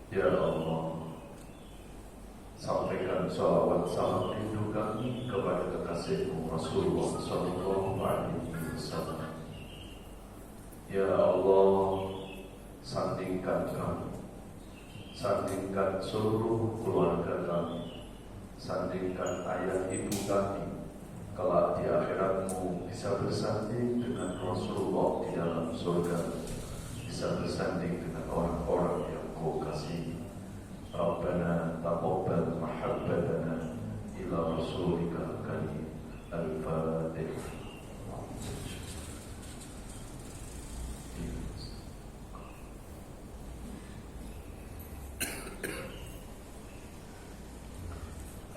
Ya Allah, sampaikan salawat salam rindu kami kepada kekasihmu Rasulullah Sallallahu Alaihi Wasallam. Ya Allah, sandingkan kami, sandingkan seluruh keluarga kami, sandingkan ayah ibu kami, kelak di akhiratmu bisa bersanding dengan Rasulullah di dalam surga, bisa bersanding dengan orang-orang yang kau kasih. Rabbana taqabbal mahabbatana ila rasulika karim. Al-Fatihah.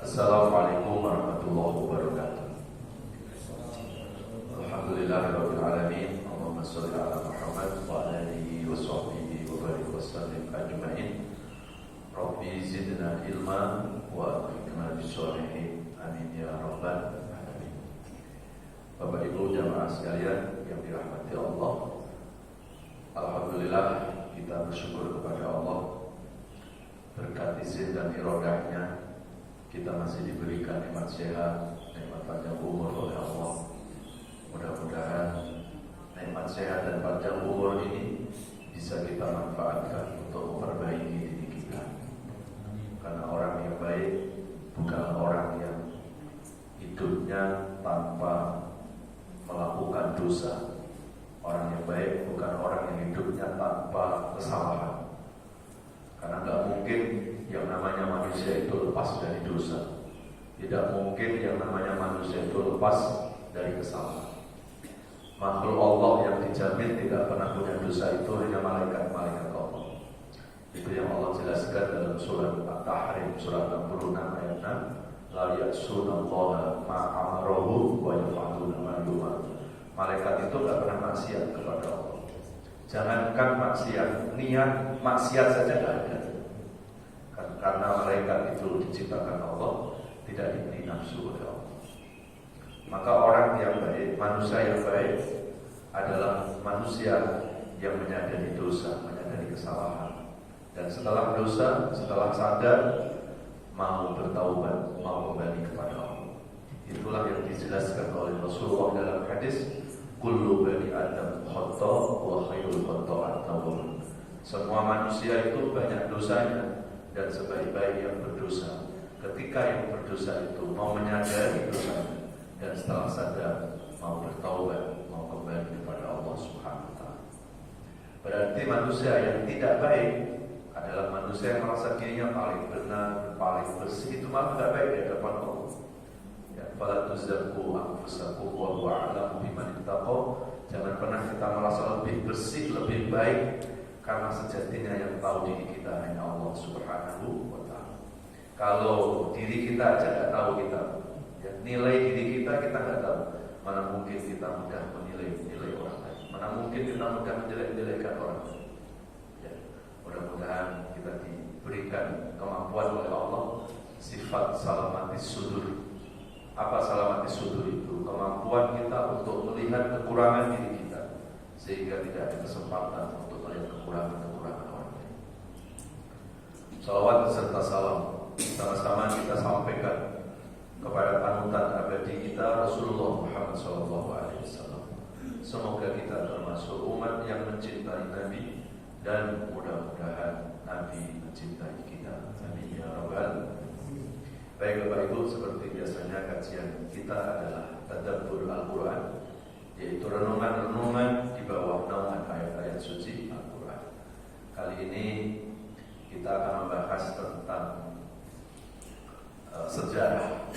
Assalamualaikum warahmatullahi wabarakatuh. Alhamdulillahirabbil alamin. Allahumma shalli ala Muhammad wa ala alihi wa sahbihi wa barik wa sallim ajmain. Rabbi zidna ilma wa akhirna bisolihin. Amin ya rabbal alamin. Bapak Ibu jamaah sekalian yang dirahmati Allah, alhamdulillah kita bersyukur kepada Allah. Berkat izin dan iradahnya kita masih diberikan nikmat sehat, nikmat panjang umur oleh Allah. Mudah-mudahan nikmat sehat dan panjang umur ini bisa kita manfaatkan untuk memperbaiki diri kita. Karena orang yang baik bukan orang yang hidupnya tanpa melakukan dosa. Orang yang baik bukan orang yang hidupnya tanpa kesalahan. Karena tidak mungkin yang namanya manusia itu lepas dari dosa. Tidak mungkin yang namanya manusia itu lepas dari kesalahan. Makhluk Allah yang dijamin tidak pernah punya dosa itu hanya malaikat-malaikat Allah. Itu yang Allah jelaskan dalam surat At-Tahrim surat 66 ayat 6. La ya'sunallaha ma amarahu wa yaf'aluna ma yu'mar. Malaikat itu tidak pernah maksiat kepada Allah. Jangankan maksiat, niat maksiat saja tidak ada. Karena malaikat itu diciptakan Allah, tidak diberi nafsu oleh Allah. Maka orang yang baik, manusia yang baik adalah manusia yang menyadari dosa, menyadari kesalahan. Dan setelah dosa, setelah sadar, mau bertaubat, mau kembali kepada Allah. Itulah yang dijelaskan oleh Rasulullah dalam hadis, kullu bani Adam khata' wa khairul khata'at tawwabun. Semua manusia itu banyak dosanya, dan sebaik-baik yang berdosa ketika yang berdosa itu mau menyadari dosanya dan setelah sadar mau bertaubat, mau kembali kepada Allah Subhanahu wa taala. Berarti manusia yang tidak baik adalah manusia yang merasa dirinya paling benar, paling bersih. Itu malah tidak baik di hadapan Allah. Ya, fala tuzakku anfusakum wa huwa a'lamu biman ittaqa. Jangan pernah kita merasa lebih bersih, lebih baik, karena sejatinya yang tahu diri kita hanya Allah Subhanahu wa ta'ala. Kalau diri kita aja tidak tahu kita, ya, nilai diri kita tidak tahu. Mana mungkin kita mudah menilai orang lain. Mana mungkin kita mudah menjelek-jelekan orang lain. Ya, mudah-mudahan kita diberikan kemampuan oleh Allah sifat salamatis sudur. Apa salamatis sudur itu? Kemampuan kita untuk melihat kekurangan diri kita, sehingga tidak ada kesempatan untuk melihat kekurangan-kekurangan orang lain. Salawat serta salam sama-sama kita sampaikan kepada panutan abadi kita Rasulullah Muhammad SAW. Semoga kita termasuk umat yang mencintai Nabi, dan mudah-mudahan Nabi mencintai kita. Amin ya rabbal. Baik Bapak Ibu, seperti biasanya kajian kita adalah tadabbur Al-Quran, yaitu renungan-renungan di bawah naungan ayat-ayat suci Al-Quran. Kali ini kita akan membahas tentang sejarah,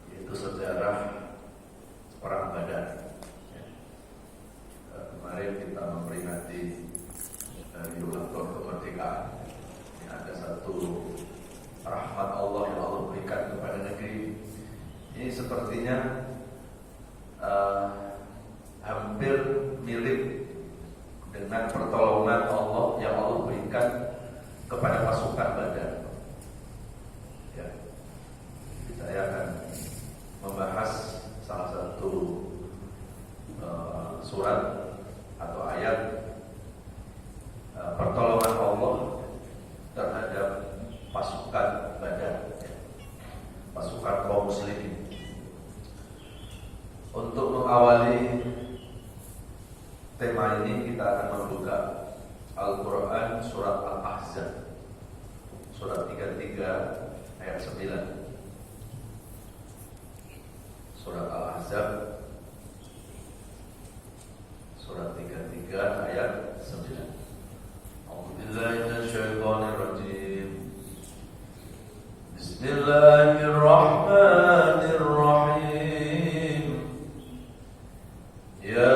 yaitu sejarah Perang Badar. Kemarin kita memperingati hari ulang tahun kemerdekaan. Ini ada satu rahmat Allah yang Allah berikan kepada negeri. Ini sepertinya hampir mirip dengan pertolongan Allah yang Allah berikan kepada pasukan Badar. Ya, saya akan membahas salah satu surat atau ayat pertolongan Allah membacakan surat Al-Ahzab, surat 33 ayat 9. Surat Al-Ahzab, surat 33 ayat 9. A'udzubillahi minasyaitonir rajim. Bismillahirrahmanirrahim. Ya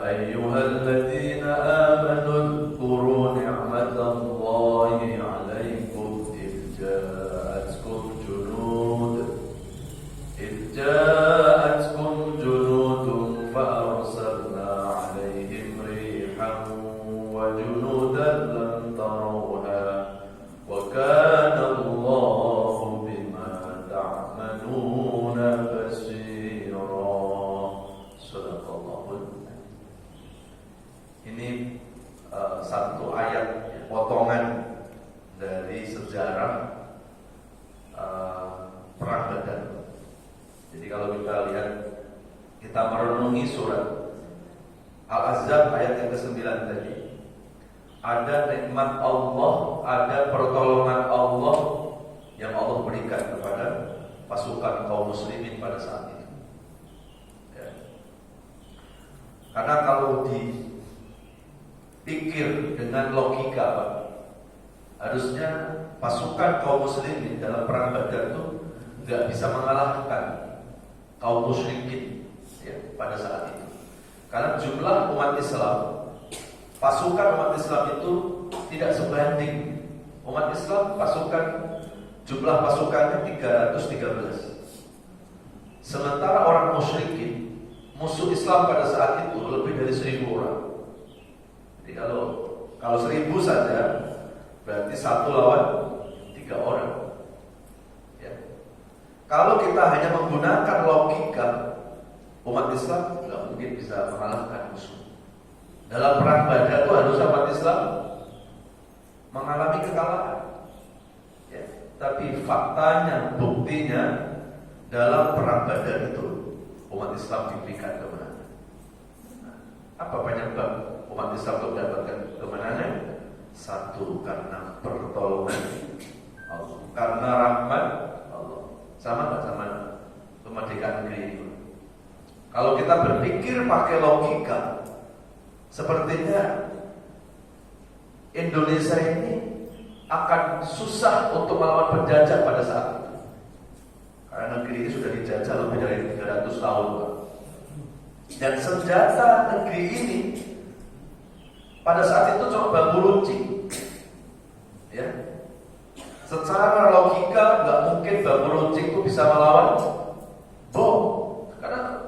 ayyuhalladzina amanu dzkuru ni'matallahi 'alaikum idh ja'atkum junudun fa'arsalna 'alaihim rihan wa junudan lam tarawha wa kana Allahu bima ta'maluna basira. Shadaqallahu. Ini satu ayat potongan dari sejarah perang Badar. Jadi kalau kita lihat, kita merenungi surat Al-Ahzab ayat yang ke-9 tadi, ada nikmat Allah, ada pertolongan Allah yang Allah berikan kepada pasukan kaum muslimin pada saat itu. Ya. Karena kalau dipikir dengan logika, Pak, harusnya pasukan kaum muslimin dalam perang Badar itu nggak bisa mengalahkan kaum musyrikin ya, pada saat itu. Karena jumlah umat Islam, pasukan umat Islam itu tidak sebanding. Umat Islam jumlah pasukannya 313. Sementara orang musyrikin, musuh Islam pada saat itu lebih dari 1000 orang. Jadi kalau 1000 saja berarti 1 lawan 3 orang. Kalau kita hanya menggunakan logika, umat Islam nggak mungkin bisa mengalahkan musuh. Dalam perang Badar itu harusnya umat Islam mengalami kekalahan. Ya, tapi faktanya, buktinya dalam perang Badar itu umat Islam diberikan kemenangan. Apa penyebab umat Islam mendapatkan kemenangan? Satu, karena pertolongan Allah, karena rahmat. Sama nggak sama kemerdekaan negeri ini? Kalau kita berpikir pakai logika, sepertinya Indonesia ini akan susah untuk melawan penjajah pada saat itu. Karena negeri ini sudah dijajah lebih dari 300 tahun, Pak. Dan senjata negeri ini pada saat itu cuma bambu runcing. Ya. Secara logika nggak mungkin bambu runcing itu bisa melawan bom, karena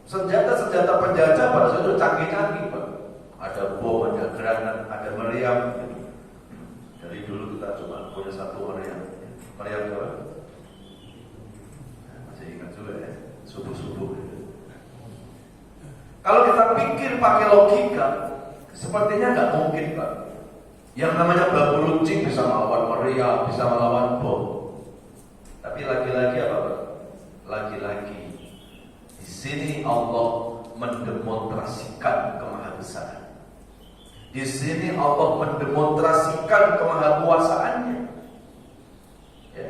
senjata penjajah pada saat itu canggih-canggih, Pak. Ada bom, ada granat, ada meriam. Dari dulu kita cuma punya satu meriam. Meriam apa? Masih ingat juga ya, subuh-subuh. Kalau kita pikir pakai logika, sepertinya nggak mungkin, Pak. Yang namanya bambu runcing bisa melawan meriam, bisa melawan bom. Tapi lagi-lagi apa, Pak? Lagi-lagi di sini Allah mendemonstrasikan kemahabesaran. Di sini Allah mendemonstrasikan kemahakuasaannya. Ya.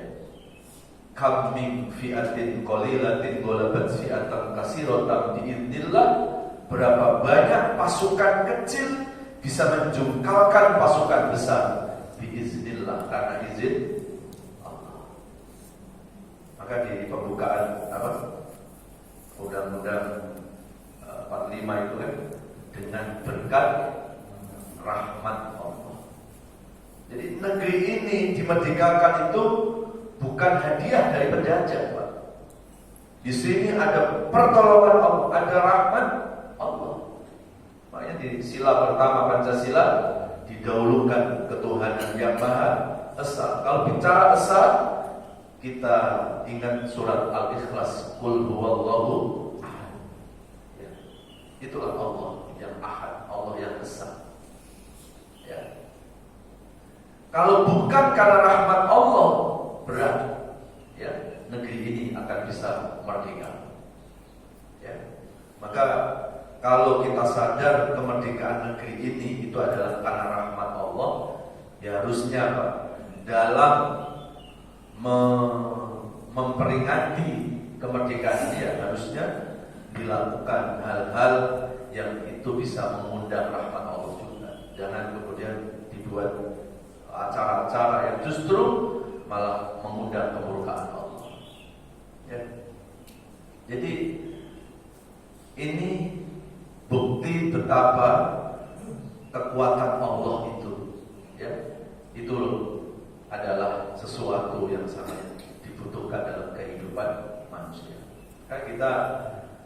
Kam min fi'atin qalilatin ghalabat fi'atan katsiratan biidznillah. Berapa banyak pasukan kecil bisa menjungkalkan pasukan besar biiznillah, karena izin Allah. Maka di pembukaan Undang-Undang 45 itu kan, dengan berkat rahmat Allah. Jadi negeri ini dimerdekakan itu bukan hadiah dari penjajah, Pak. Di sini ada pertolongan Allah, ada rahmat Allah. Makanya di sila pertama Pancasila didahulukan ketuhanan yang Maha Esa. Kalau bicara Esa, kita ingat surat Al-Ikhlas, Qul huwallahu ahad. Ya. Itulah Allah yang ahad, Allah yang Esa. Ya. Kalau bukan karena rahmat Allah, berat ya negeri ini akan bisa merdeka. Ya. Maka kalau kita sadar kemerdekaan negeri ini itu adalah karena rahmat harusnya Pak, dalam memperingati kemerdekaan ini ya harusnya dilakukan hal-hal yang itu bisa mengundang rahmat Allah juga. Jangan kemudian dibuat acara-acara yang justru malah mengundang kemurkaan Allah. Ya. Jadi ini bukti betapa kekuatan Allah itu, ya, itu loh adalah sesuatu yang sangat dibutuhkan dalam kehidupan manusia. Kan kita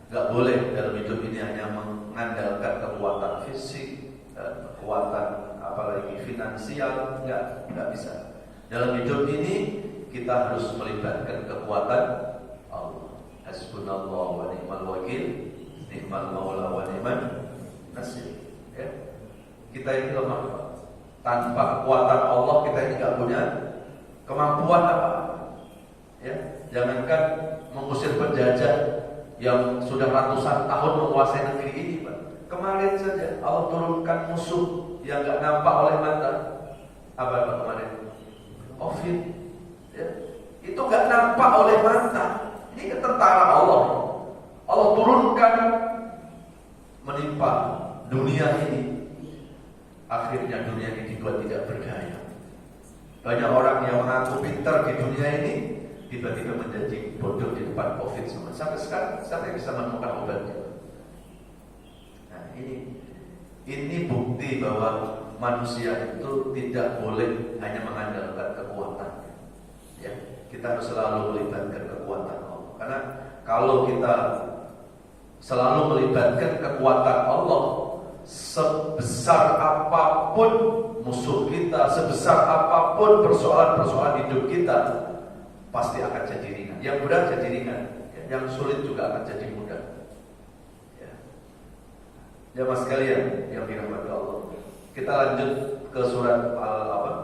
nggak boleh dalam hidup ini hanya mengandalkan kekuatan fisik, kekuatan apalagi finansial, nggak bisa. Dalam hidup ini kita harus melibatkan kekuatan Allah. Hasbunallahu wa ni'mal wakil, ni'mal maula wa ni'man nasir. Ya. Kita ini lemah. Tanpa kekuatan Allah kita ini nggak punya kemampuan apa-apa. Ya, jangankan mengusir penjajah yang sudah ratusan tahun menguasai negeri ini, Pak. Kemarin saja Allah turunkan musuh yang nggak nampak oleh mata. Apa Pak kemarin? COVID. Ya. Itu nggak nampak oleh mata. Ini tentara Allah. Allah turunkan menimpa dunia ini. Akhirnya dunia ini dibuat tidak berdaya. Banyak orang yang mengaku pintar di dunia ini tiba-tiba menjadi bodoh di depan COVID semua. Sampai sekarang sampai bisa menemukan obatnya. Nah ini bukti bahwa manusia itu tidak boleh hanya mengandalkan kekuatan. Ya, kita harus selalu melibatkan kekuatan Allah. Karena kalau kita selalu melibatkan kekuatan Allah, sebesar apapun musuh kita, sebesar apapun persoalan-persoalan hidup kita, pasti akan jadi ringan. Yang berat jadi ringan, yang sulit juga akan jadi mudah. Ya, jamaah sekalian yang dirahmati Allah. Kita lanjut ke surat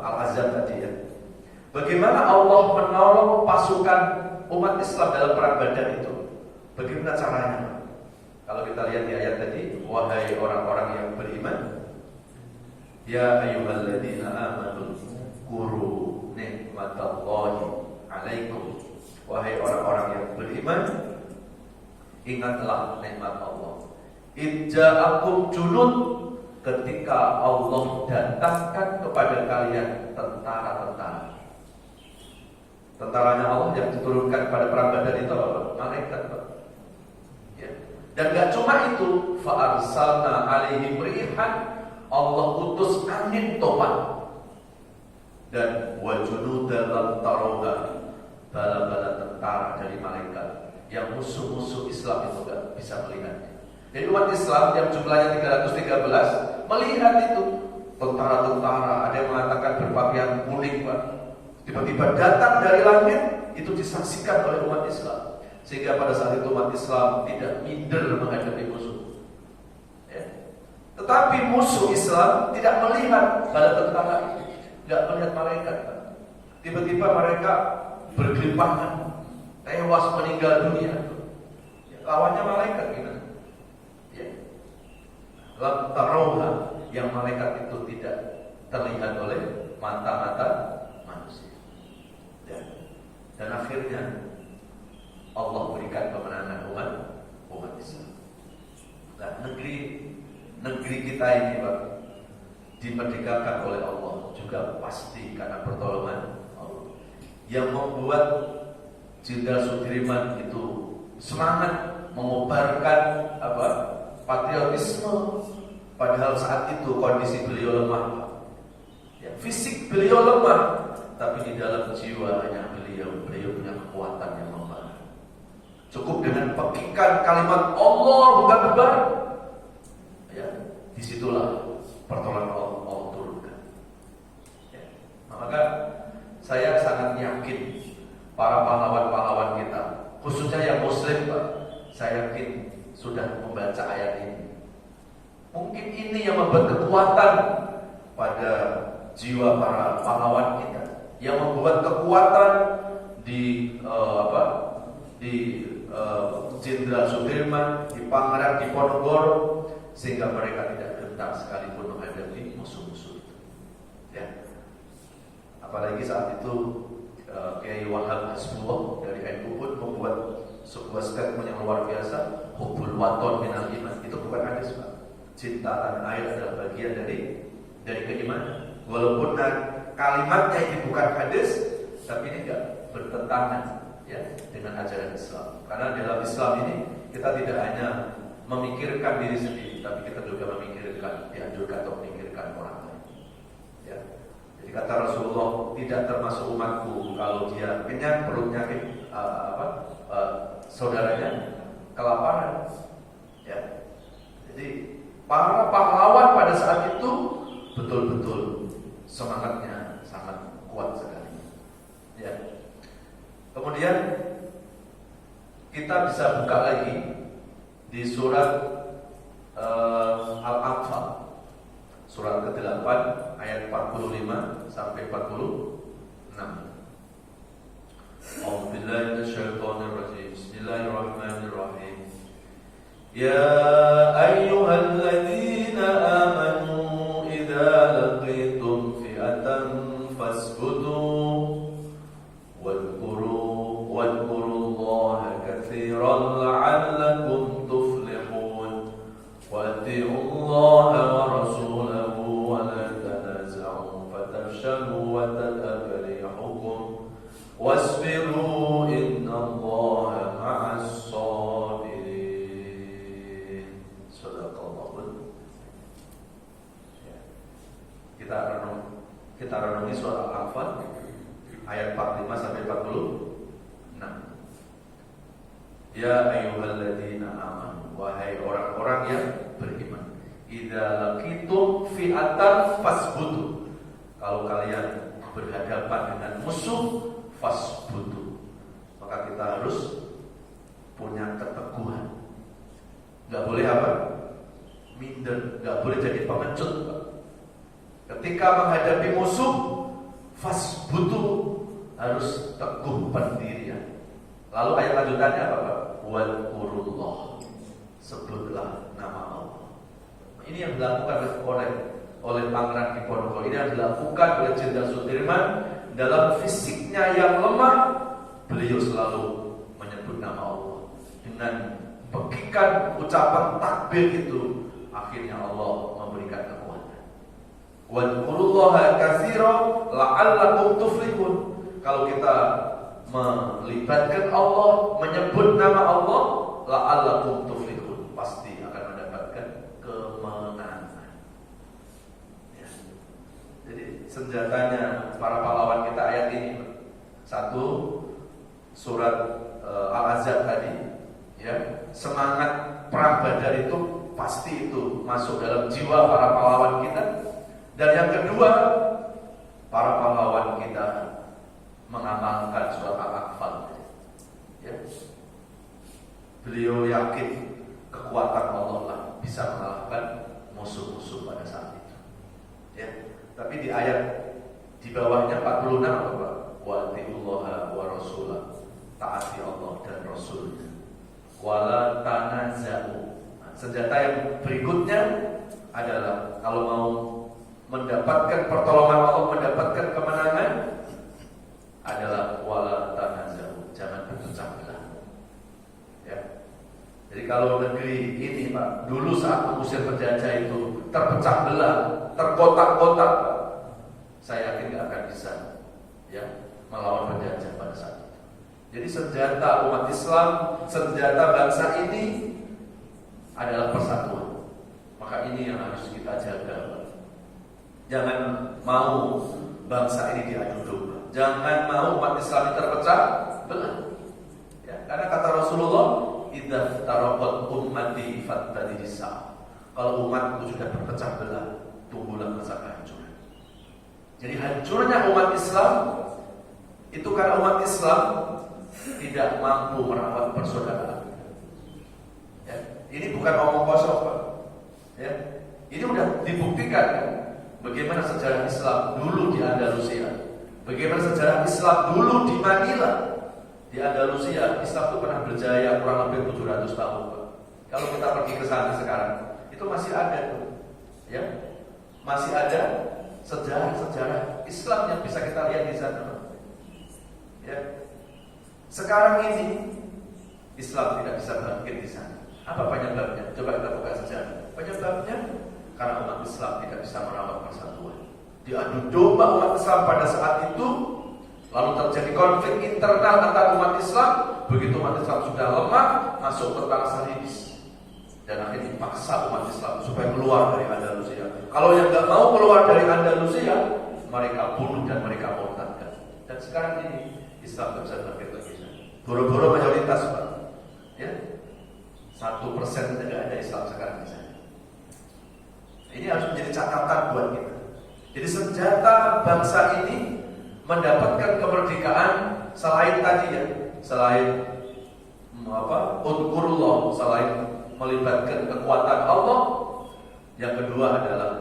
Al-Ahzab tadi ya. Bagaimana Allah menolong pasukan umat Islam dalam perang Badar itu? Bagaimana caranya? Kalau kita lihat di ayat tadi, wahai orang-orang yang beriman, ya ayyuhalladzina amanu kuru nikmatallahi alaikum. Wahai orang-orang yang beriman, ingatlah nikmat Allah. Idza'akum junud, ketika Allah datangkan kepada kalian tentara-tentara. Tentaranya Allah yang diturunkan pada perang Badar itu apa? Malaikat, Pak. Ya. Dan gak cuma itu, fa'arsalna alaihim rihan, Allah utus angin topan. Dan wajunudan lam tarawha, bala-bala tentara dari malaikat yang musuh-musuh Islam itu gak bisa melihatnya. Jadi umat Islam yang jumlahnya 313 melihat itu tentara-tentara, ada yang mengatakan berpakaian kuning, Pak. Tiba-tiba datang dari langit, itu disaksikan oleh umat Islam. Sehingga pada saat itu umat Islam tidak minder menghadapi musuh. Ya. Tetapi musuh Islam tidak melihat pada tentara itu, tidak melihat malaikat. Tiba-tiba mereka bergelimpangan, tewas meninggal dunia. Ya, lawannya malaikat gimana? Ya. Lam tarawha, yang malaikat itu tidak terlihat oleh mata-mata manusia. Ya. Dan akhirnya Allah berikan kemenangan umat Islam. Nah, negeri kita ini, Pak, dimerdekakan oleh Allah juga pasti karena pertolongan Allah. Yang membuat Jenderal Sudirman itu semangat mengobarkan patriotisme, padahal saat itu kondisi beliau lemah. Ya, fisik beliau lemah, tapi di dalam jiwanya beliau punya kekuatan yang lemah. Cukup dengan pekikan kalimat Allahu Akbar, ya, disitulah pertolongan Allah turunkan. Ya. Maka saya sangat yakin para pahlawan-pahlawan kita, khususnya yang Muslim, Pak, saya yakin sudah membaca ayat ini. Mungkin ini yang membuat kekuatan pada jiwa para pahlawan kita, yang membuat kekuatan di Jenderal Sudirman, di Pangeran Diponegoro, sehingga mereka tidak gentar sekalipun menghadapi musuh-musuh itu. Ya. Apalagi saat itu Kiai Wahab Hasbullah dari NU pun membuat sebuah statement yang luar biasa, hubbul waton minal iman. Itu bukan hadis, Pak. Cinta tanah air adalah bagian dari keimanan. Walaupun kalimatnya ini bukan hadis, tapi ini enggak bertentangan ya dengan ajaran Islam. Karena dalam Islam ini kita tidak hanya memikirkan diri sendiri, tapi kita juga dianjurkan untuk memikirkan orang lain. Ya. Jadi kata Rasulullah, tidak termasuk umatku kalau dia kenyang perutnya saudaranya kelaparan. Ya. Jadi para pahlawan pada saat itu betul-betul semangatnya sangat kuat sekali. Ya. Kemudian kita bisa buka lagi di surat Al-Anfal, surat ke-8 ayat 45 sampai 46. A'udzubillahi minasyaitonir rajim. Bismillahirrahmanirrahim. Ya ayyuhalladzina amanu idza laqitum fi'atan fasbutu wadhkurullaha katsiran la'allakum tuflihun wa atiullaha wa rasulahu wa la tanaza'u fatafshalu wa tadhhaba rihukum wasbiru innallaha ma'as sabirin. Shadaqallahu. Kita renungi surah Al-Anfal ayat 45 sampai 46. Ya ayyuhalladzina amanu, wahai orang-orang yang beriman, idza laqitum fi'atan fasbutu. Kalau kalian berhadapan dengan musuh, fasbutu, maka kita harus punya keteguhan. Enggak boleh apa? Minder, enggak boleh jadi pengecut. Ketika menghadapi musuh, fasbutu, harus teguh pendirian. Lalu ayat lanjutannya apa, Pak? Wadhkurullah, sebutlah nama Allah. Ini yang dilakukan oleh Pangeran Diponegoro. Ini yang dilakukan oleh Jenderal Sudirman. Dalam fisiknya yang lemah, beliau selalu menyebut nama Allah. Dengan pekikan ucapan takbir itu, akhirnya Allah memberikan kekuatan. Wadhkurullaha katsiran la'allakum tuflihun. Kalau kita melibatkan Allah, menyebut nama Allah, la'allakum tuflihun, pasti akan mendapatkan kemenangan. Ya. Jadi senjatanya para pahlawan kita ayat ini. Satu, surat Al-Ahzab tadi, ya, semangat perang Badar itu pasti itu masuk dalam jiwa para pahlawan kita. Dan yang kedua, para pahlawan kita mengamalkan surat Al-Anfal. Ya. Beliau yakin kekuatan Allah lah bisa mengalahkan musuh-musuh pada saat itu. Ya. Tapi di ayat di bawahnya 46 apa? Wa atiullaha wa rasulahu, taati Allah dan Rasulnya. Wala tanaza'u. Senjata yang berikutnya adalah kalau mau mendapatkan pertolongan Allah, mendapatkan kemenangan, adalah wala tanaza'u, jangan berpecah belah. Ya. Jadi kalau negeri ini, Pak, dulu saat mengusir penjajah itu terpecah belah, terkotak-kotak, saya yakin nggak akan bisa, ya, melawan penjajah pada saat itu. Jadi senjata umat Islam, senjata bangsa ini adalah persatuan. Maka ini yang harus kita jaga, Pak. Jangan mau bangsa ini diadu domba. Jangan mau umat Islam ini terpecah belah. Ya, karena kata Rasulullah, idza taraqat ummati fattadisa. Kalau umatku sudah terpecah belah, tunggulah masa kehancuran. Jadi hancurnya umat Islam itu karena umat Islam tidak mampu merawat persaudaraan. Ya, ini bukan omong kosong, Pak. Ya, ini sudah dibuktikan kan? Bagaimana sejarah Islam dulu di Andalusia, bagaimana sejarah Islam dulu di Manila. Di Andalusia, Islam itu pernah berjaya kurang lebih 700 tahun, Pak. Kalau kita pergi ke sana sekarang, itu masih ada tuh, ya, masih ada sejarah-sejarah Islam yang bisa kita lihat di sana. Ya. Sekarang ini Islam tidak bisa bangkit di sana. Apa penyebabnya? Coba kita buka sejarah. Penyebabnya karena umat Islam tidak bisa merawat persatuan. Diadu domba umat Islam pada saat itu, lalu terjadi konflik internal antara umat Islam. Begitu umat Islam sudah lemah, masuk ke tanah Salibis, dan akhirnya dipaksa umat Islam supaya keluar dari Andalusia. Kalau yang nggak mau keluar dari Andalusia, mereka bunuh dan mereka murtadkan. Dan sekarang ini Islam tidak bisa bangkit lagi. Boro-boro mayoritas, Pak. Ya, 1% tidak ada Islam sekarang di sana. Ini harus menjadi catatan buat kita. Jadi senjata bangsa ini mendapatkan kemerdekaan selain tadi ya, selain Udkurullah, selain melibatkan kekuatan Allah, yang kedua adalah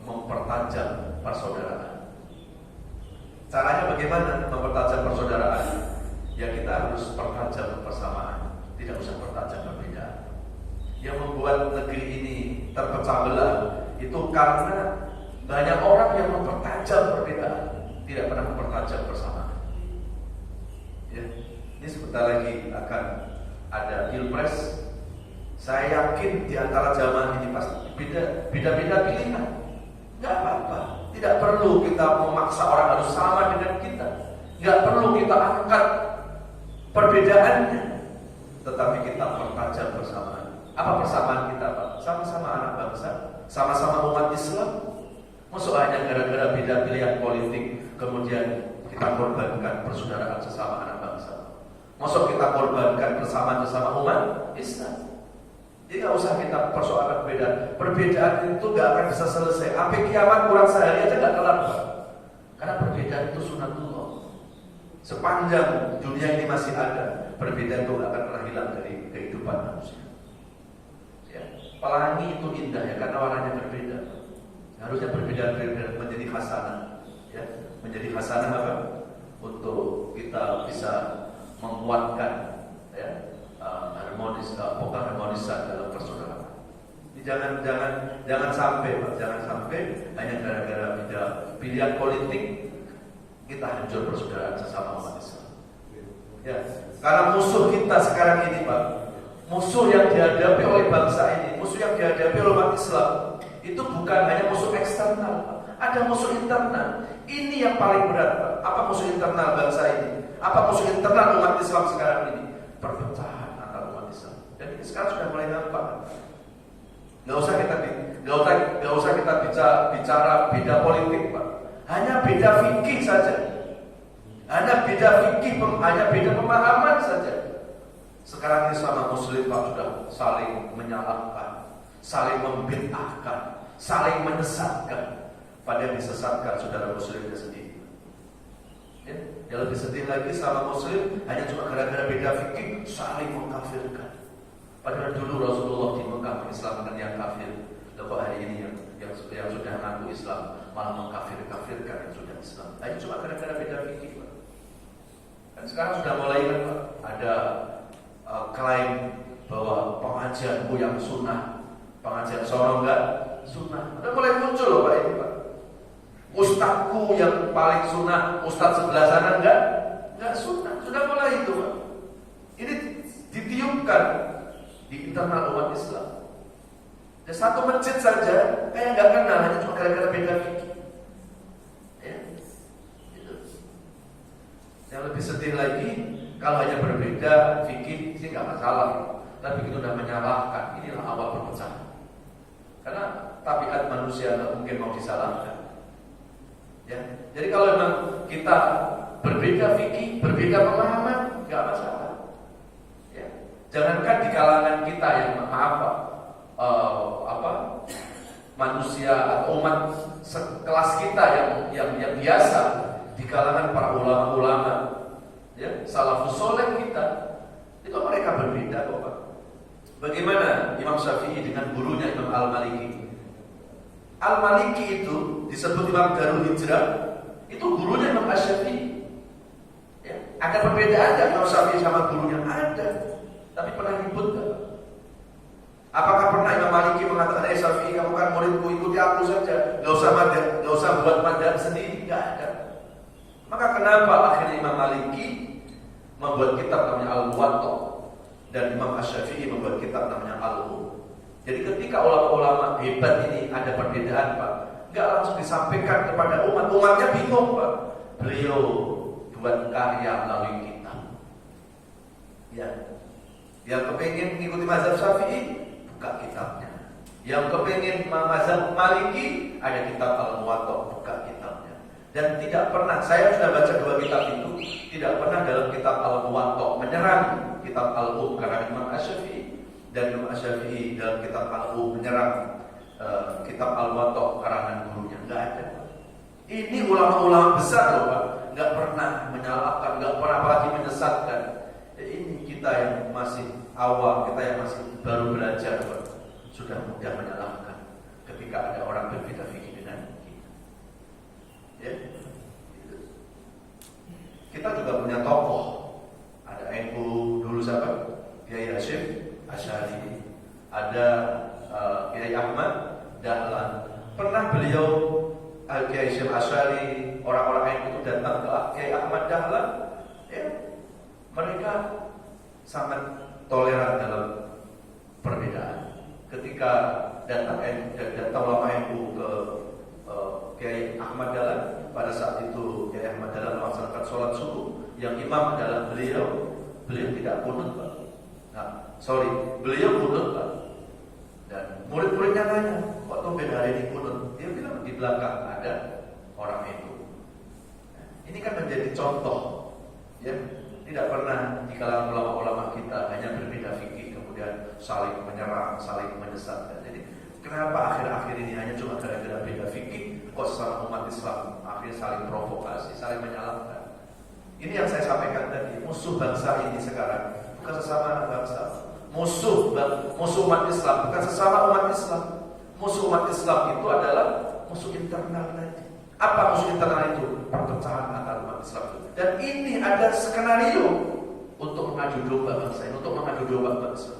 mempertajam persaudaraan. Caranya bagaimana mempertajam persaudaraan? Ya kita harus pertajam persamaan, tidak usah pertajam perbedaan. Yang membuat negeri ini terpecah belah itu karena banyak orang yang mempertajam perbedaan, tidak pernah mempertajam persamaan. Ya, ini sebentar lagi akan ada pilpres. Saya yakin di antara jamaah ini pasti beda-beda pilihan. Nggak apa-apa. Tidak perlu kita memaksa orang harus sama dengan kita. Nggak perlu kita angkat perbedaannya, tetapi kita pertajam persamaan. Apa persamaan kita, Pak? Sama-sama anak bangsa, sama-sama umat Islam. Maksud hanya gara-gara beda pilihan politik kemudian kita korbankan persaudaraan sesama anak bangsa. Maksud kita korbankan persamaan sesama umat Islam. Jadi nggak usah kita persoalkan perbedaan. Perbedaan itu nggak akan bisa selesai. Sampai kiamat kurang sehari aja nggak kelar, Pak. Karena perbedaan itu sunatullah. Sepanjang dunia ini masih ada, perbedaan itu nggak akan pernah hilang dari kehidupan manusia. Ya, pelangi itu indah ya karena warnanya berbeda. Harusnya perbedaan menjadi hasanah, ya, menjadi hasanah apa? Untuk kita bisa menguatkan, ya, harmonisan dalam persaudaraan. Jangan sampai, Pak, jangan sampai hanya gara-gara pilihan politik kita hancur persaudaraan sesama umat Islam. Ya, karena musuh kita sekarang ini, Pak, musuh yang dihadapi oleh bangsa ini, musuh yang dihadapi oleh umat Islam, itu bukan hanya musuh eksternal, Pak. Ada musuh internal. Ini yang paling berat, Pak. Apa musuh internal bangsa ini? Apa musuh internal umat Islam sekarang ini? Perpecahan antara umat Islam. Dan ini sekarang sudah mulai nampak. Gak usah kita bicara beda politik, Pak. Hanya beda fikih saja. Hanya beda pemahaman saja. Sekarang ini sama Muslim, Pak, sudah saling menyalahkan, saling membid'ahkan, saling menyesatkan. Padahal disesatkan saudara Muslimnya sendiri. Ya, yang lebih sedih lagi sama Muslim hanya cuma gara-gara beda fikih saling mengkafirkan. Padahal dulu Rasulullah di Mekah mengislamkan yang kafir. Lalu hari ini yang sudah mengaku Islam malah mengkafirkan yang sudah Islam. Hanya cuma gara-gara beda fikih, Pak. Dan sekarang sudah mulai kan, Pak, ada klaim bahwa pengajianku yang sunnah, pengajian sono enggak sunnah. Sudah mulai muncul loh, Pak, ini, Pak. Ustadzku yang paling sunnah, ustadz sebelah sana enggak sunnah. Sudah mulai itu, Pak. Ini ditiupkan di internal umat Islam. Dan satu masjid saja kayak nggak kenal, hanya cuma gara-gara beda fikih. Ya, gitu. Yang lebih sedih lagi, kalau hanya berbeda fikih sih nggak masalah. Tapi itu sudah menyalahkan, inilah awal perpecahan. Karena tabiat manusia nggak mungkin mau disalahkan. Ya, jadi kalau memang kita berbeda fikih, berbeda pemahaman, nggak masalah. Ya, jangankan di kalangan kita yang manusia atau umat sekelas kita yang biasa, di kalangan para ulama-ulama, ya, salafus soleh kita, itu mereka berbeda kok, Pak. Bagaimana Imam Syafi'i dengan gurunya Imam Al-Maliki? Al-Maliki itu disebut Imam Darul Hijrah, itu gurunya Imam Asy-Syafi'i. Ya, ada perbedaan nggak Imam Syafi'i sama gurunya? Ada. Tapi pernah ribut nggak? Apakah pernah Imam Maliki mengatakan, Syafi'i, kamu kan muridku, ikuti aku saja, nggak usah buat madhab? kitab namanya Al-Um. Jadi ketika ulama-ulama hebat ini ada perbedaan, Pak, nggak langsung disampaikan kepada umat. Umatnya bingung, Pak. Beliau buat karya melalui kitab. Ya, yang kepingin mengikuti mazhab Syafi'i, buka kitabnya. Yang kepingin mazhab Maliki, ada kitab Al-Muwatta, buka kitabnya. Dan tidak pernah, saya sudah baca 2 kitab itu, tidak pernah dalam kitab Al-Muwatta menyerang kitab Al-Um karena Imam Asy-Syafi'i, dan Imam Asy-Syafi'i dalam kitab Al-Um menyerang kitab Al-Muwatta karangan gurunya. Enggak ada. Ini ulama-ulama besar loh, Pak. Enggak pernah menyalahkan, enggak pernah apalagi menyesatkan. Ini kita yang masih awam, kita yang masih baru belajar, Pak, sudah mudah menyalahkan ketika ada orang berbeda fikih dengan kita. Ya. Kita juga punya tokoh. Ada NU dulu siapa? Kiai Hasyim Asy'ari. Ada Kiai Ahmad Dahlan. Pernah beliau Kiai Hasyim Asy'ari, orang-orang NU itu datang ke Kiai Ahmad Dahlan, ya, mereka sangat toleran dalam perbedaan. Ketika datang ulama NU ke Kiai Ahmad Dahlan, pada saat itu Kiai Ahmad Dahlan melaksanakan sholat subuh, yang imam adalah beliau tidak kunut, Pak. Beliau kunut, Pak. Dan murid-muridnya nanya, kok tumben hari ini kunut? Dia bilang di belakang ada orang NU. Ini kan menjadi contoh, ya. Tidak pernah di kalangan ulama-ulama kita hanya berbeda fikih kemudian saling menyerang, saling menyesatkan. Jadi kenapa akhir-akhir ini hanya cuma gara-gara beda fikih kok sesama umat Islam akhirnya saling provokasi, saling menyalahkan? Ini yang saya sampaikan tadi, musuh bangsa ini sekarang bukan sesama anak bangsa. Musuh umat Islam bukan sesama umat Islam. Musuh umat Islam itu adalah musuh internal tadi. Apa musuh internal itu? Perpecahan antar umat Islam. Dan ini ada skenario untuk mengadu domba bangsa ini, untuk mengadu domba bangsa.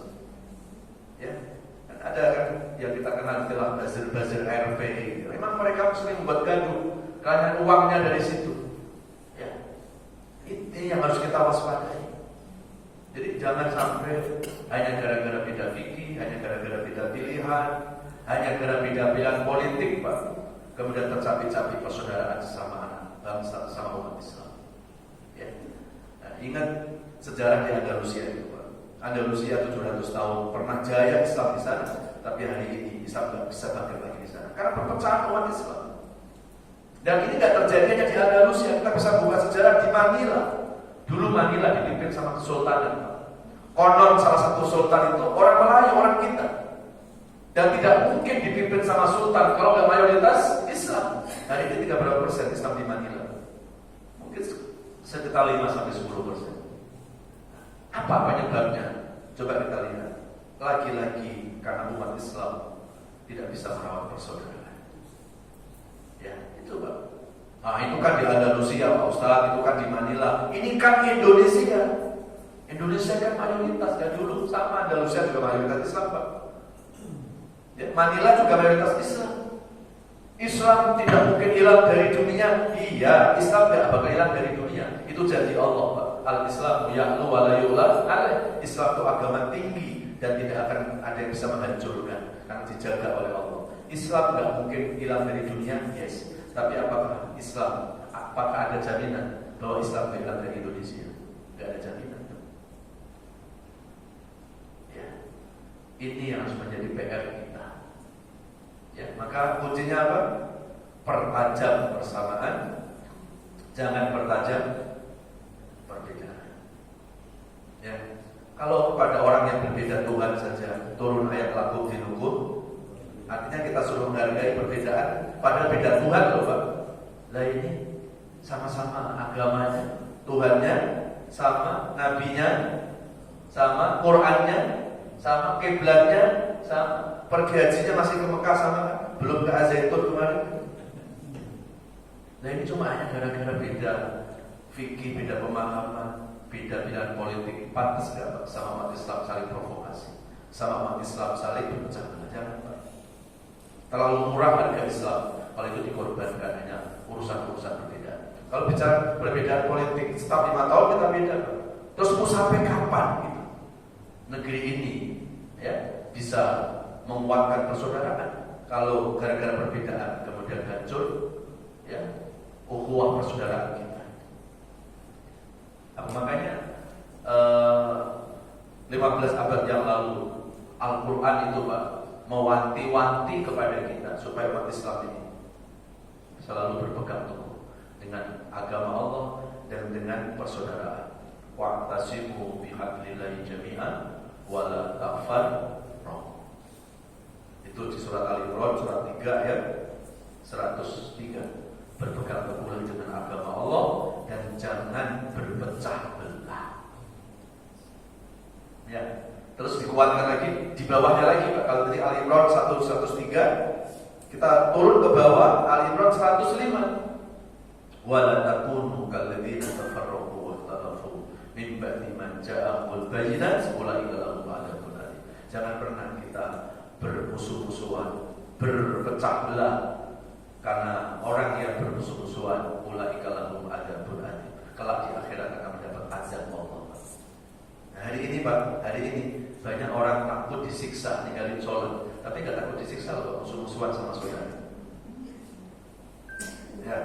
Ya, dan ada kan yang kita kenal istilah buzzer RPI. Memang mereka sering membuat gaduh karena uangnya dari situ. Ya, ini yang harus kita waspadai. Jadi jangan sampai hanya gara-gara beda fikih, hanya gara-gara beda pilihan, hanya gara-gara beda pilihan politik, Pak, kemudian tercapek-capek persaudaraan sesama anak bangsa, sesama umat Islam. Ya. Nah, ingat sejarah di Andalusia itu, Pak. Andalusia 700 tahun pernah jaya Islam di sana, tapi hari ini Islam tidak bisa bangkit lagi di sana karena perpecahan umat Islam. Dan ini tidak terjadi hanya di Andalusia, kita bisa buka sejarah di Manila. Dulu Manila dipimpin sama kesultanan. Konon salah satu sultan itu orang Melayu, orang kita. Dan tidak mungkin dipimpin sama sultan kalau nggak mayoritas Islam. Hari ini 3 berapa persen Islam di Manila? Mungkin sekitar 5-10%. Apa penyebabnya? Coba kita lihat. Lagi-lagi karena umat Islam tidak bisa merawat persaudaraan. Ya, itu, Pak. Nah, itu kan di Andalusia, Pak Ustaz, itu kan di Manila. Ini kan Indonesia. Indonesia kan mayoritas, dan dulu sama Andalusia juga mayoritas Islam, Pak. Ya, Manila juga mayoritas Islam. Islam tidak mungkin hilang dari dunia. Iya, Islam tidak bakal hilang dari dunia. Itu janji Allah, Pak. Al-Islamu ya'lu wa la yu'la alaih. Islam itu agama tinggi dan tidak akan ada yang bisa menghancurkan karena dijaga oleh Allah. Islam tidak mungkin hilang dari dunia, yes. Tapi apakah ada jaminan bahwa Islam hilang dari Indonesia? Tidak ada jaminan. Ya, ini yang harus menjadi PR kita. Ya, maka kuncinya apa? Pertajam persamaan, jangan pertajam perbedaan. Ya, kalau kepada orang yang berbeda Tuhan saja turun ayat lakum dinukum, artinya kita suruh menghargai perbedaan, padahal beda Tuhan loh, Pak. Lah ini sama-sama agamanya, Tuhannya sama, nabinya sama, Qurannya sama, kiblatnya sama, pergi hajinya masih ke Mekah sama, belum ke Azaitun kemarin. Nah ini cuma hanya gara-gara beda fikih, beda pemahaman, beda pilihan politik. Pantas gak, Pak, sama umat Islam saling provokasi, sama umat Islam saling berpecah belah? Jangan, Pak. Terlalu murah harga Islam kalau itu dikorbankan hanya urusan-urusan berbeda. Kalau bicara perbedaan politik, setiap 5 tahun kita beda, Pak. Terus mau sampai kapan gitu? Negeri ini ya, bisa menguatkan persaudaraan. Kalau gara-gara perbedaan kemudian hancur, ya, ukhuwah persaudaraan kita. Makanya 15 abad yang lalu Al-Quran itu Pak mewanti-wanti kepada kita supaya umat Islam ini selalu berpegang teguh dengan agama Allah dan dengan persaudaraan. Wa'tasimu bihablillahi jami'an wa la tafarraqu. Itu di surat Al-Imran surat 3 ayat 103. Berpegang teguh dengan agama Allah dan jangan berpecah belah. Ya, terus dikuatkan lagi di bawahnya lagi Pak. Kalau tadi Al-Imran 103, kita turun ke bawah Al-Imran 105. Wala takunu kalladzina tafarraqu wa ikhtalafu min ba'di ma ja'ahumul bayyinat ulaika lahum 'adzabun alim. Jangan pernah kita bermusuh-musuhan, berpecah belah, karena orang yang bermusuh-musuhan ulaika lahum 'adzabun alim. Kelak di akhirat akan mendapat azab Allah. Nah, hari ini Pak, hari ini banyak orang takut disiksa ninggalin sholat, tapi nggak takut disiksa loh musuh-musuhan sama saudara. Ya,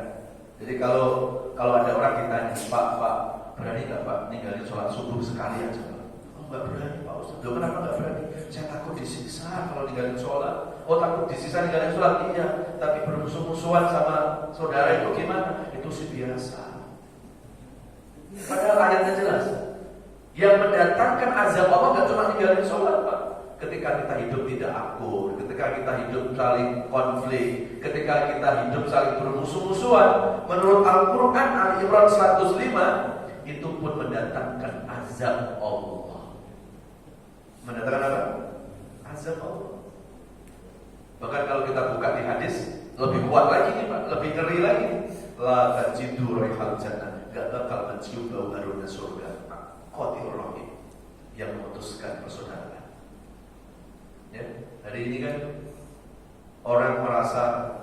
jadi kalau ada orang ditanya, Pak, berani nggak Pak ninggalin sholat subuh sekali aja Pak? Oh nggak berani Pak Ustaz. Loh, kenapa nggak berani? Saya takut disiksa kalau ninggalin sholat. Oh takut disiksa ninggalin sholat, iya. Tapi bermusuh-musuhan sama saudara itu gimana? Itu sih biasa. Padahal ayatnya jelas. Yang mendatangkan azab Allah gak cuma ninggalin sholat Pak. Ketika kita hidup tidak akur, ketika kita hidup saling konflik, ketika kita hidup saling bermusuh-musuhan, menurut Al-Quran Al-Imran 105, itu pun mendatangkan azab Allah. Mendatangkan apa? Azab Allah. Bahkan kalau kita buka di hadis, lebih kuat lagi nih Pak, lebih ngeri lagi. La tajidu raihal jannah, gak bakal mencium bau harumnya surga. Qatilur rahim, yang memutuskan persaudaraan. Ya, hari ini kan orang merasa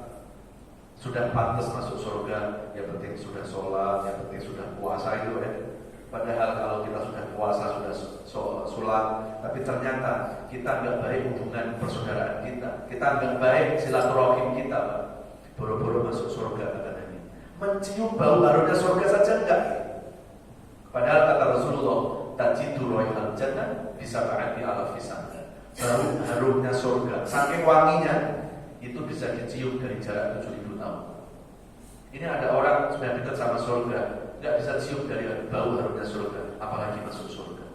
sudah pantas masuk surga, yang penting sudah sholat, yang penting sudah puasa itu ya. Padahal kalau kita sudah puasa, sudah sholat, tapi ternyata kita nggak baik hubungan persaudaraan kita nggak baik silaturahim kita, Pak. Boro-boro masuk surga katanya. Mencium bau harumnya surga saja enggak. Padahal kata Rasulullah, tajidu raihal jannah bisa berarti ala fisan. Harumnya surga, saking wanginya itu bisa dicium dari jarak 7.000 tahun. Ini ada orang sudah dekat sama surga, nggak bisa cium dari bau harumnya surga, apalagi masuk surga.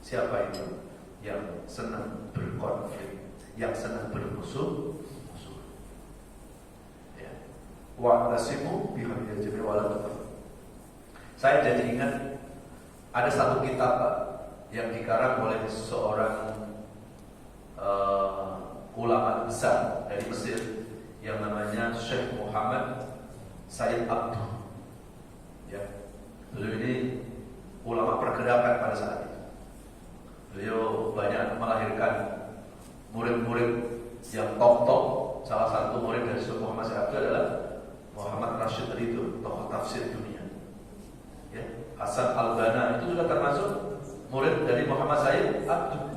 Siapa itu? Yang senang berkonflik, yang senang bermusuh. Ya. Wa'tasimu bihablillahi jami'an wa la tafarraqu. Saya jadi ingat ada satu kitab Pak yang dikarang oleh seorang ulama besar dari Mesir yang namanya Syekh Muhammad Sayyid Abduh. Ya, beliau ini ulama pergerakan pada saat itu. Beliau banyak melahirkan murid-murid yang top. Salah satu murid dari Syekh Muhammad Sayyid Abduh adalah Muhammad Rashid Ridho, tokoh tafsir dunia. Ya, Hasan Al-Banna itu juga termasuk murid dari Muhammad Sayyid Abduh.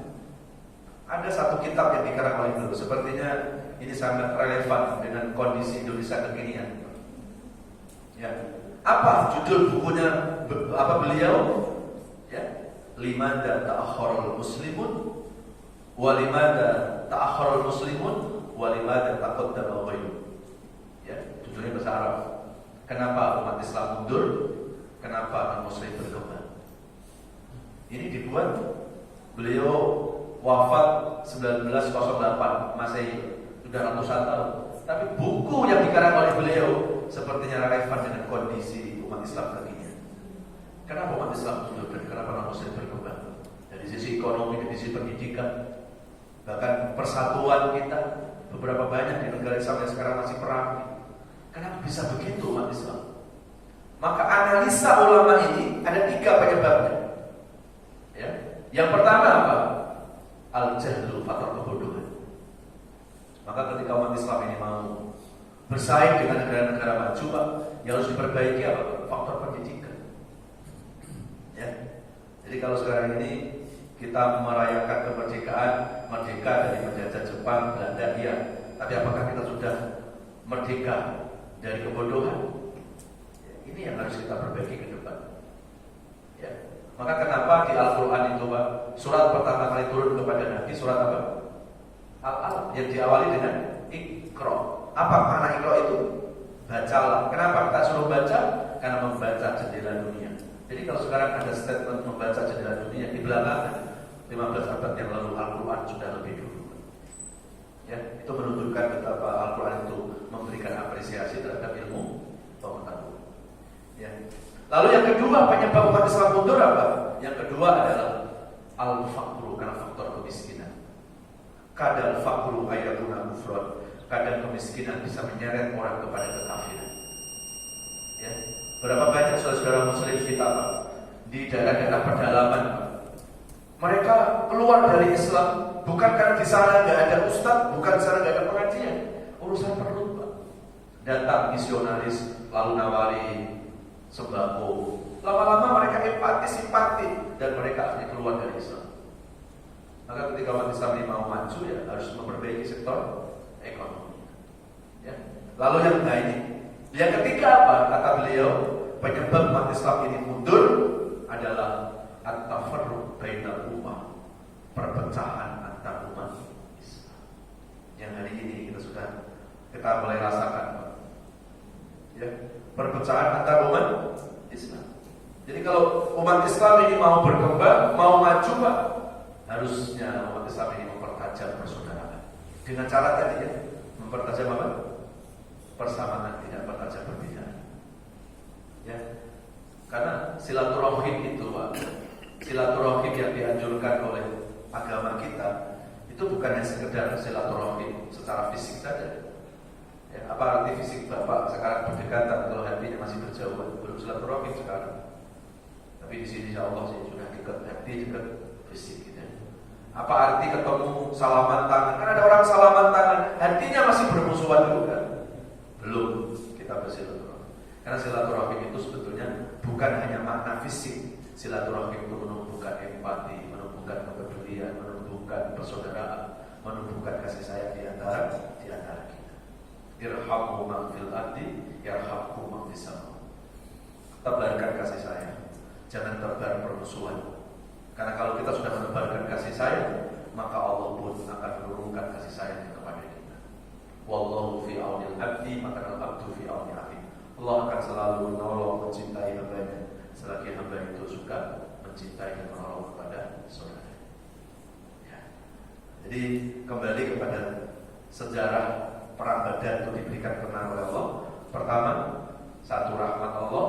Ada satu kitab yang dikarang oleh beliau, sepertinya ini sangat relevan dengan kondisi Indonesia kekinian. Ya, apa judul bukunya? Apa beliau? Ya, Limada ta'akhkharul muslimun, wa limada ta'akhkharul muslimun, wa limada taqaddama ghairuhum. Ya, judulnya bahasa Arab. Kenapa umat Islam mundur? Kenapa non-muslim berkembang? Ini dibuat beliau wafat 1908 Masehi, sudah ratusan tahun. Tapi buku yang dikarang oleh beliau sepertinya relevan dengan kondisi umat Islam kekinian. Kenapa umat Islam mundur dan kenapa non-muslim berkembang? Dari sisi ekonomi, dari sisi pendidikan, bahkan persatuan kita beberapa banyak di negara Islam yang sekarang masih perang. Kenapa bisa begitu umat Islam? Maka analisa ulama ini ada 3 penyebabnya. Ya. Yang pertama apa? Al-jahlu, faktor kebodohan. Maka ketika umat Islam ini mau bersaing dengan negara-negara maju, Pak, yang harus diperbaiki apa? Faktor pendidikan. Ya. Jadi kalau sekarang ini Kita merayakan kemerdekaan, merdeka dari penjajah Jepang, Belanda, iya. Tapi apakah kita sudah merdeka dari kebodohan? Ini yang harus kita perbaiki ke depan. Ya. Maka kenapa di Al-Quran itu, Pak, surat pertama kali turun kepada Nabi, surat apa? Al-Alaq, yang diawali dengan Iqra. Apa makna Iqra itu? Bacalah. Kenapa kita suruh baca? Karena membaca jendela dunia. Jadi kalau sekarang ada statement membaca jendela dunia, di belakang 15 abad yang lalu Al-Quran sudah lebih dulu. Ya, itu menunjukkan betapa Al-Quran itu memberikan apresiasi terhadap ilmu pengetahuan. Ya. Lalu yang kedua, penyebab umat Islam mundur apa? Yang kedua adalah al-faqru, karena faktor kemiskinan. Kadal faqru ayatuna kufron. Kadang kemiskinan bisa menyeret orang kepada kekafiran. Ya. Berapa banyak saudara-saudara muslim kita, Pak, di daerah-daerah pedalaman, Pak, mereka keluar dari Islam bukan karena di sana nggak ada ustadz, bukan di sana nggak ada pengajian, urusan perut, Pak. Datang misionaris lalu nawari sembako, lama-lama mereka empati, simpati, dan mereka akhirnya keluar dari Islam. Maka ketika umat Islam ini mau maju, ya harus memperbaiki sektor ekonomi. Ya. Lalu yang ketiga apa? Kata beliau, penyebab umat Islam ini mundur adalah at-tafarruq bainal ummah, perpecahan antar umat Islam. Yang hari ini kita mulai rasakan, ya, perpecahan antar umat Islam. Jadi kalau umat Islam ini mau berkembang, mau maju, Pak, harusnya umat Islam ini mempertajam persaudaraan. Dengan cara tadi, ya, mempertajam apa? Persamaan, tidak mempertajam perbedaan. Ya. Karena silaturahim itu, Pak, silaturahim yang dianjurkan oleh agama kita itu bukan hanya sekedar silaturahim secara fisik saja. Ya, apa arti fisik Bapak sekarang berdekatan kalau hatinya masih berjauhan, belum silaturahim sekarang. Tapi di sini insya Allah sih sudah dekat hati, dekat fisik gitu. Apa arti ketemu salaman tangan? Kan ada orang salaman tangan, hatinya masih bermusuhan juga. Belum kita bersilaturahim. Karena silaturahim itu sebetulnya bukan hanya makna fisik. Silaturahim itu menumbuhkan empati, menumbuhkan kepedulian, menumbuhkan persaudaraan, menumbuhkan kasih sayang di antara kita. Irhamu man fil ardi yarhamkum man fis sama. Tebarkan kasih sayang, jangan tebar permusuhan. Karena kalau kita sudah menebarkan kasih sayang, maka Allah pun akan menurunkan kasih sayangnya kepada kita. Wallahu fi aunil abdi, maka al-abdu fi auni akhi. Allah akan selalu menolong, mencintai hambanya selagi hamba itu suka mencintai dan menolong kepada saudara. Ya. Jadi kembali kepada sejarah perang Badar itu diberikan kemenangan oleh Allah. Pertama, satu rahmat Allah.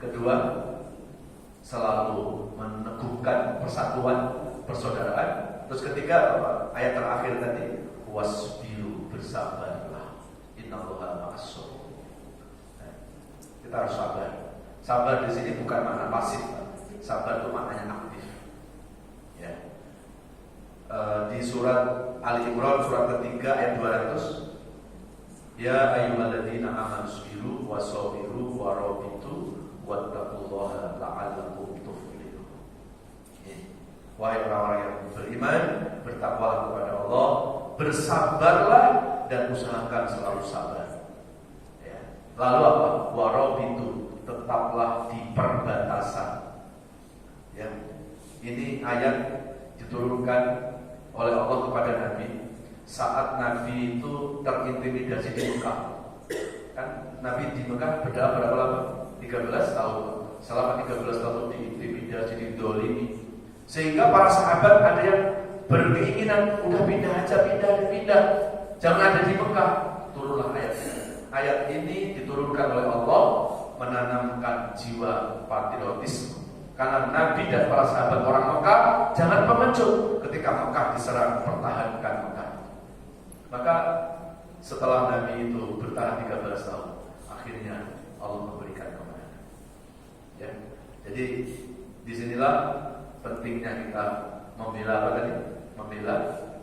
Kedua selalu meneguhkan persatuan, persaudaraan. Terus ketiga, ayat terakhir tadi, wasbiru, bersabarlah, innallaha ma'as-sabirin. Kita harus sabar. Sabar di sini bukan makna pasif, sabar itu maknanya aktif. Ya. Di surat Ali Imran surat ketiga ayat 200, ya ayyuhalladzina amanu sabiru wasabiru warabitu wattaqullaha la'allakum tuflihun. Wahai orang-orang yang beriman, bertakwalah kepada Allah, bersabarlah dan usahakan selalu sabar. Ya. Lalu apa? Warabitu, tetaplah di perbatasan. Ya. Ini ayat diturunkan oleh Allah kepada Nabi saat Nabi itu terintimidasi di Mekah. Kan Nabi di Mekah berdakwah berapa lama? 13 tahun. Selama 13 tahun diintimidasi, didolimi, sehingga para sahabat ada yang berkeinginan udah pindah, jangan ada di Mekah. Turunlah ayat ini. Ayat ini diturunkan oleh Allah menanamkan jiwa patriotisme. Karena Nabi dan para sahabat orang Mekah jangan pengecut. Ketika Mekah diserang, pertahankan Mekah. Maka setelah Nabi itu bertahan 13 tahun, akhirnya Allah memberikan kemenangan. Ya. Jadi disinilah pentingnya kita membela apa tadi? Membela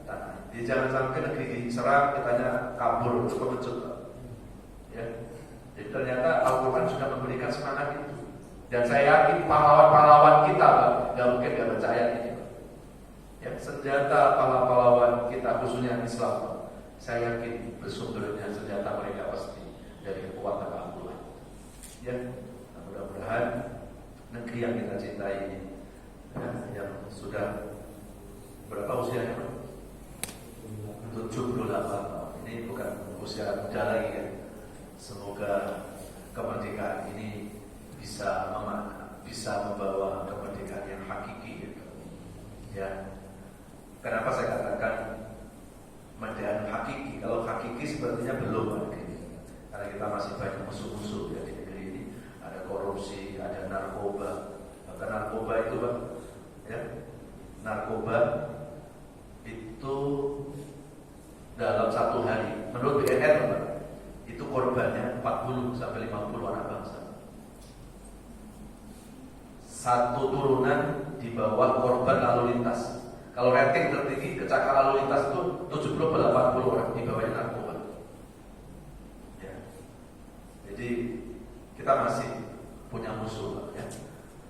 tanah. Jadi jangan sampai negeri diserang, kitanya kabur, itu pengecut. Ya. Jadi ternyata Al-Quran sudah memberikan semangat itu. Dan saya yakin pahlawan-pahlawan kita, nggak mungkin nggak baca ayat ini. Ya, senjata pahlawan kita khususnya Islam, saya yakin bersumbernya senjata mereka pasti dari kekuatan Allah. Ya, mudah-mudahan negeri yang kita cintai ini, ya, yang sudah berapa usianya? 78 tahun. Ini bukan usia muda lagi ya. Semoga kemerdekaan ini bisa membawa kemerdekaan yang hakiki gitu. Ya. Kenapa saya katakan kemerdekaan hakiki? Kalau hakiki sepertinya belum ada. Karena kita masih banyak musuh-musuh ya di negeri ini. Ada korupsi, ada narkoba. Bahkan narkoba itu Pak, ya. Narkoba itu dalam satu hari menurut BNN Pak, itu korbannya 40 sampai 50 anak bangsa. Satu turunan di bawah korban lalu lintas. Kalau rating tertinggi kecelakaan lalu lintas itu 70-80 orang, di bawahnya narkoba. Ya. Jadi kita masih punya musuh ya.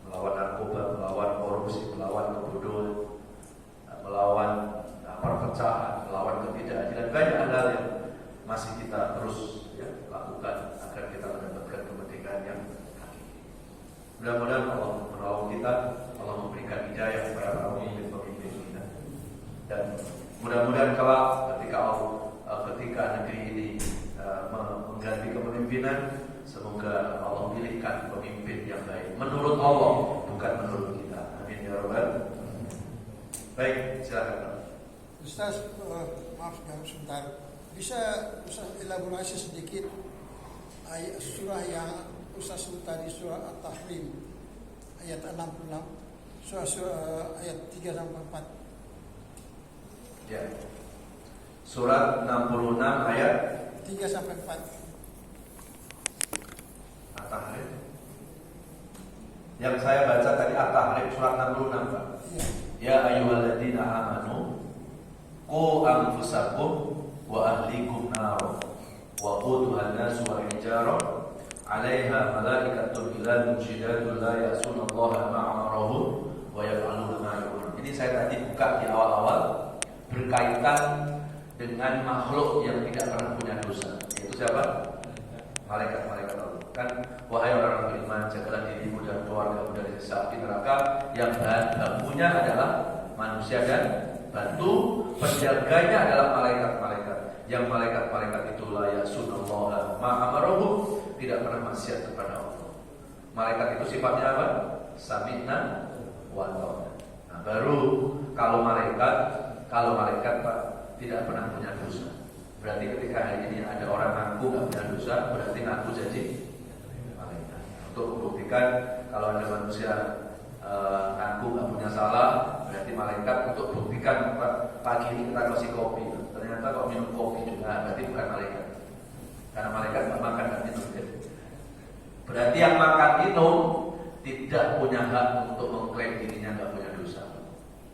Melawan narkoba, melawan korupsi, melawan kebodohan, melawan perpecahan, melawan ketidakadilan. Banyak hal yang masih kita terus ya, lakukan agar kita mendapatkan kemerdekaan yang hakiki. Mudah-mudahan Allah menolong kita, Allah memberikan hidayah kepada para pemimpin kita. Dan mudah-mudahan ketika negeri ini mengganti kepemimpinan, semoga Allah pilihkan pemimpin yang baik menurut Allah, bukan menurut kita. Amin ya rabbal. Baik, silakan. Ustaz, maaf sebentar. Bisa Ustaz elaborasi sedikit ayat surah yang Ustaz sebut tadi, surah At-Tahrim ayat 66, surah ayat 3 sampai 4. Ya. Surat 66 ayat 3 sampai 4. At-Tahrim. Yang saya baca tadi At-Tahrim surat 66, Pak. Iya. Ya ayyuhalladzina amanu qu anfusakum wa ahlikum nar wa quduha an-nas wal hijarah 'alaiha malaikatun ghilazun shidadun la ya'sunallaha ma amarahum wa yaf'aluna ma yu'marun. Ini saya tadi buka di awal-awal berkaitan dengan makhluk yang tidak pernah punya dosa. Yaitu siapa? Malaikat-malaikat Allah. Kan wahai orang beriman, jagalah dirimu dan keluargamu dari siksa api neraka yang bahan bakunya adalah manusia dan batu, penjaganya adalah malaikat-malaikat. Yang malaikat-malaikat itu la ya'sunallaha ma amaruhum, tidak pernah maksiat kepada Allah. Malaikat itu sifatnya apa? Sami'na wa ata'na. Nah, baru kalau malaikat Pak tidak pernah punya dosa. Berarti ketika hari ini ada orang ngaku nggak punya dosa, berarti ngaku jadi malaikat. Untuk membuktikan kalau ada manusia ngaku nggak punya salah, berarti malaikat. Untuk buktikan pagi ini kita kasih kopi, ternyata kok minum kopi juga, berarti bukan malaikat. Karena malaikat nggak makan nggak minum. Berarti yang makan minum tidak punya hak untuk mengklaim dirinya nggak punya dosa.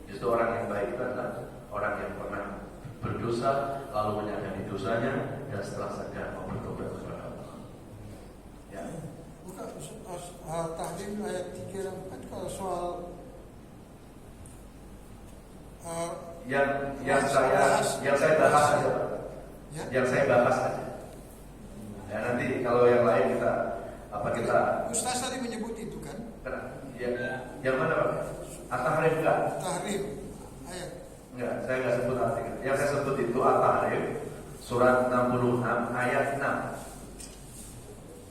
Justru orang yang baik itu adalah orang yang pernah berdosa lalu menyadari dosanya dan setelah sadar mau bertobat kepada Allah. Ya. Bukan Tahrim ayat 3 dan 4 kalau soal yang saya bahas saja, ya? Yang saya bahas saja. Ya, nanti kalau yang lain kita Ustaz tadi menyebut itu kan? Ya, yang mana Pak? At-Tahrim enggak? Tahrim ayat. Enggak, saya enggak sebut artikel. Yang saya sebut itu At-Tahrim surat 66 ayat 6.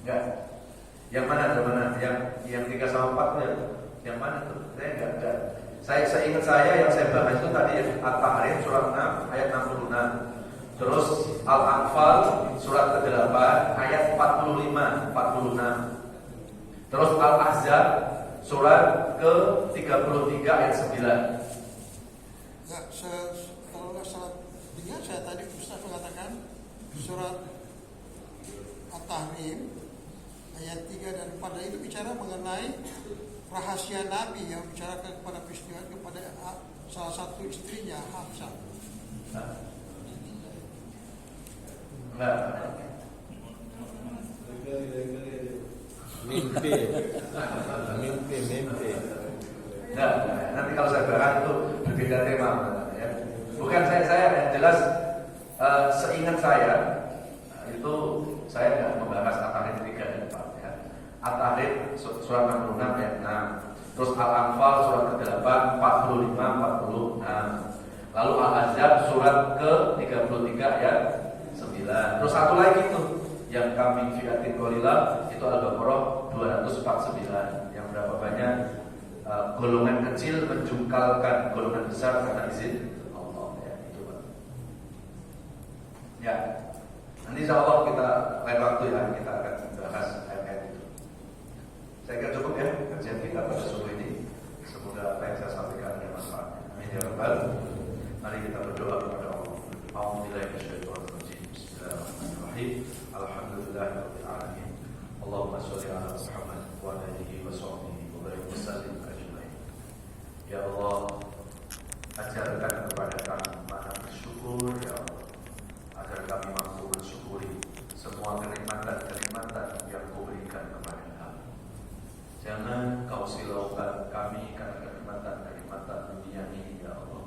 Enggak. Yang mana? Yang 3 sama 4 ya? Yang mana tuh? Saya enggak. Saya ingat yang saya bahas itu tadi At-Tahrim surat 6 ayat 66. Terus Al-Anfal surat ke-8 ayat 45-46. Terus Al-Ahzab surat ke-33 ayat 9. Ya, kalau nggak salah dengar saya tadi Ustaz mengatakan surat At-Tahrim ayat 3 dan 4 itu bicara mengenai rahasia Nabi yang bicara kepada peristiwa kepada salah satu istrinya Hafsah. Enggak. Mimpi. Nah, nanti kalau saya bahas itu berbeda tema, ya. Bukan saya yang jelas seingat saya itu saya nggak membahas At-Tahrim 3 dan 4 ya. At-Tahrim surat 66 ayat 6, terus Al-Anfal surat ke-8 45 46, lalu Al-Ahzab surat ke-33 ayat 9, terus satu lagi tuh yang kami fiatin qalilah itu Al-Baqarah 249, yang berapa banyak golongan kecil menjungkalkan golongan besar karena izin Allah, ya itu Pak. Ya, nanti insya Allah kita lain waktu ya kita akan bahas ayat-ayat itu. Saya kira cukup ya kajian kita pada subuh ini. Semoga apa yang saya sampaikan ada manfaatnya. Amin ya rabbal. Mari kita berdoa kepada Allah. A'udzubillahi minasyaitonir rajim. Bismillahirrahmanirrahim. Alhamdulillahirabbil alamin. Allahumma shalli ala Muhammad wa ala alihi wa sahbihi wa barik wa sallim ajmain. Ya Allah, ajarkan kepada kami makna bersyukur ya Allah, agar kami mampu mensyukuri semua kenikmatan-kenikmatan yang Kau berikan kepada kami. Jangan Kau silaukan kami karena kenikmatan-kenikmatan dunia ini ya Allah.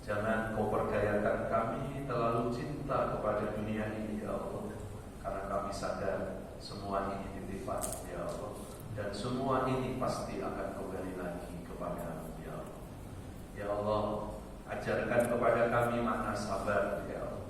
Jangan Kau perdayakan kami terlalu cinta kepada dunia ini ya Allah, karena kami sadar semua ini titipan ya Allah, dan semua ini pasti akan kembali lagi kepada-Mu ya Allah. Ya Allah, ajarkan kepada kami makna sabar ya Allah,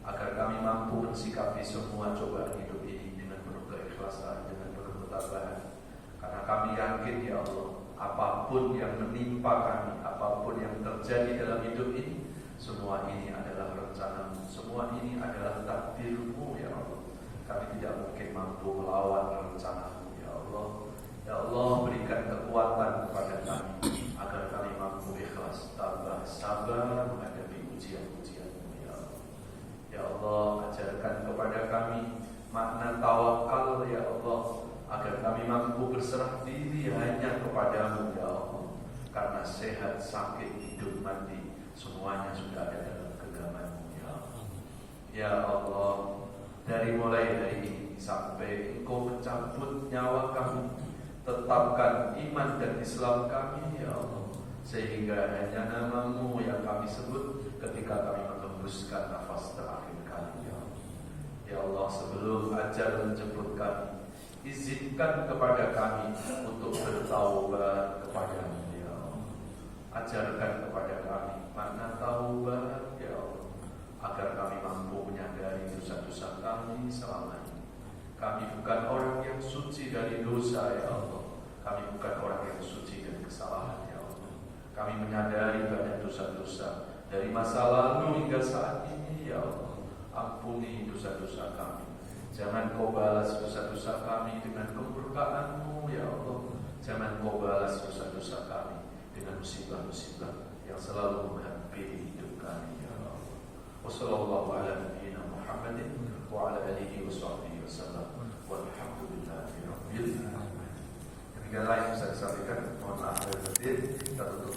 agar kami mampu mensikapi semua cobaan hidup ini dengan penuh keikhlasan, dengan penuh ketabahan. Karena kami yakin ya Allah, apapun yang menimpa kami, apapun yang terjadi dalam hidup ini, semua ini adalah rencana-Mu, semua ini adalah takdir-Mu ya Allah. Kami tidak mungkin mampu melawan rencana-Mu ya Allah. Ya Allah, berikan kekuatan kepada kami agar kami mampu ikhlas, tabah, sabar menghadapi ujian-ujian-Mu ya Allah. Ya Allah, ajarkan kepada kami makna tawakal ya Allah, agar kami mampu berserah diri hanya kepada-Mu ya Allah. Karena sehat, sakit, hidup, mati, semuanya sudah ada dalam genggaman-Mu ya Allah. Ya Allah, dari mulai hari ini sampai Engkau mencabut nyawa kami, tetapkan iman dan Islam kami ya Allah, sehingga hanya nama-Mu yang kami sebut ketika kami menghembuskan nafas terakhir kami ya Allah. Ya Allah, sebelum ajal menjemput kami, izinkan kepada kami untuk bertaubat kepada-Mu ya Allah. Ajarkan kepada kami makna taubat ya Allah, agar kami mampu menyadari dosa-dosa kami selama ini. Kami bukan orang yang suci dari dosa ya Allah, kami bukan orang yang suci dari kesalahan ya Allah. Kami menyadari banyak dosa-dosa dari masa lalu hingga saat ini ya Allah. Ampuni dosa-dosa kami. Jangan Kau balas dosa-dosa kami dengan kemurkaan-Mu ya Allah. Jangan Kau balas dosa-dosa kami dengan musibah-musibah yang selalu menghampiri hidup kami ya Allah. Wassallallahu ala nabiyyina Muhammadin wa ala alihi wa sahbihi wasallam. Walhamdulillahi rabbil alamin. Demikianlah yang bisa disampaikan. Mohon maaf lahir batin. Kita tutup